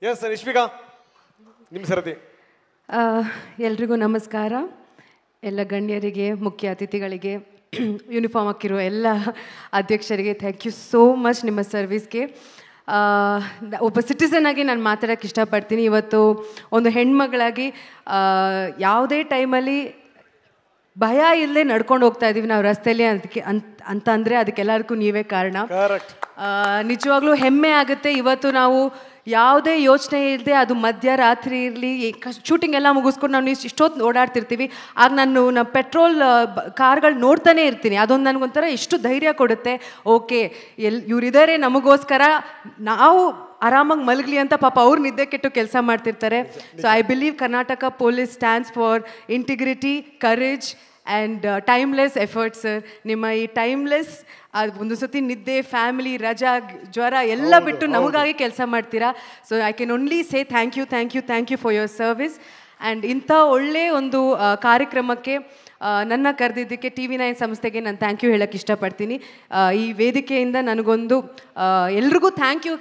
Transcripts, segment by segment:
Yes sir, ಇಶ್ವಿಕಾ ನಿಮ್ಮ ಸರದಿ. ಎಲ್ರಿಗೂ ನಮಸ್ಕಾರ. ಎಲ್ಲ ಗಣ್ಯರಿಗೆ, ಮುಖ್ಯ ಅತಿಥಿಗಳಿಗೆ, ಯೂನಿಫಾರ್ಮ್ ಹಾಕಿರೋ ಎಲ್ಲ ಅಧ್ಯಕ್ಷರಿಗೆ ಥ್ಯಾಂಕ್ ಯು ಸೋ ಮಚ್ ನಿಮ್ಮ ಸರ್ವಿಸ್ಗೆ. ಒಬ್ಬ ಸಿಟಿಸನ್ ಆಗಿ ನಾನು ಮಾತಾಡೋಕ್ಕೆ ಇಷ್ಟಪಡ್ತೀನಿ. ಇವತ್ತು ಒಂದು ಹೆಣ್ಮಗಳಾಗಿ ಯಾವುದೇ ಟೈಮಲ್ಲಿ ಭಯ ಇಲ್ಲದೆ ನಡ್ಕೊಂಡು ಹೋಗ್ತಾ ಇದ್ದೀವಿ ನಾವು ರಸ್ತೆಯಲ್ಲಿ ಅಂತಂದರೆ ಅದಕ್ಕೆಲ್ಲರಿಗೂ ನೀವೇ ಕಾರಣ. ನಿಜವಾಗ್ಲೂ ಹೆಮ್ಮೆ ಆಗುತ್ತೆ. ಇವತ್ತು ನಾವು ಯಾವುದೇ ಯೋಚನೆ ಇಲ್ಲದೆ, ಅದು ಮಧ್ಯರಾತ್ರಿ ಇರಲಿ, ಶೂಟಿಂಗ್ ಎಲ್ಲ ಮುಗಿಸ್ಕೊಂಡು ನಾವು ಇಷ್ಟೊತ್ತು ಓಡಾಡ್ತಿರ್ತೀವಿ. ಆಗ ನಮ್ಮ ಪೆಟ್ರೋಲ್ ಕಾರ್ಗಳು ನೋಡ್ತಾನೆ ಇರ್ತೀನಿ. ಅದೊಂದು ನನಗೊಂಥರ ಎಷ್ಟು ಧೈರ್ಯ ಕೊಡುತ್ತೆ. ಓಕೆ, ಇವರಿದ್ದಾರೆ ನಮಗೋಸ್ಕರ, ನಾವು ಆರಾಮಾಗಿ ಮಲಗಲಿ ಅಂತ ಪಾಪ ಅವ್ರು ನಿದ್ದೆ ಕೆಟ್ಟು ಕೆಲಸ ಮಾಡ್ತಿರ್ತಾರೆ. So I believe Karnataka police stands for integrity, courage and timeless efforts sir. ನಿಮ್ಮ ಈ ಟೈಮ್ಲೆಸ್, ಒಂದು ಸತಿ ನಿದ್ದೆ, ಫ್ಯಾಮಿಲಿ, ರಜಾ, ಜ್ವರ ಎಲ್ಲ ಬಿಟ್ಟು ನಮಗಾಗಿ ಕೆಲಸ ಮಾಡ್ತೀರಾ. So I can only say thank you for your service. And ಇಂಥ ಒಳ್ಳೆಯ ಒಂದು ಕಾರ್ಯಕ್ರಮಕ್ಕೆ ನನ್ನ ಕರೆದಿದ್ದಕ್ಕೆ TV9 ಸಂಸ್ಥೆಗೆ ನಾನು ಥ್ಯಾಂಕ್ ಯು ಹೇಳೋಕ್ಕೆ ಇಷ್ಟಪಡ್ತೀನಿ. ಈ ವೇದಿಕೆಯಿಂದ ನನಗೊಂದು ಎಲ್ರಿಗೂ ಥ್ಯಾಂಕ್ ಯು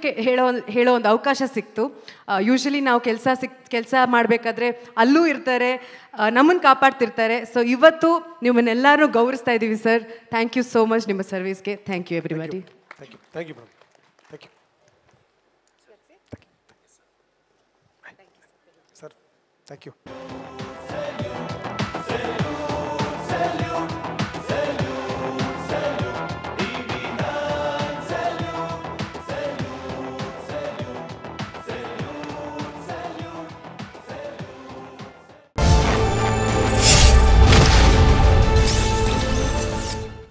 ಹೇಳೋ ಒಂದು ಅವಕಾಶ ಸಿಕ್ತು. ಯೂಶ್ವಲಿ ನಾವು ಕೆಲಸ ಮಾಡಬೇಕಾದ್ರೆ ಅಲ್ಲೂ ಇರ್ತಾರೆ, ನಮ್ಮನ್ನು ಕಾಪಾಡ್ತಿರ್ತಾರೆ. ಸೊ ಇವತ್ತು ನಿಮ್ಮನ್ನೆಲ್ಲರೂ ಗೌರವಿಸ್ತಾ ಇದ್ದೀವಿ sir. Thank you so much ನಿಮ್ಮ ಸರ್ವಿಸ್ಗೆ. Thank you everybody. Thank you sir. Thank you.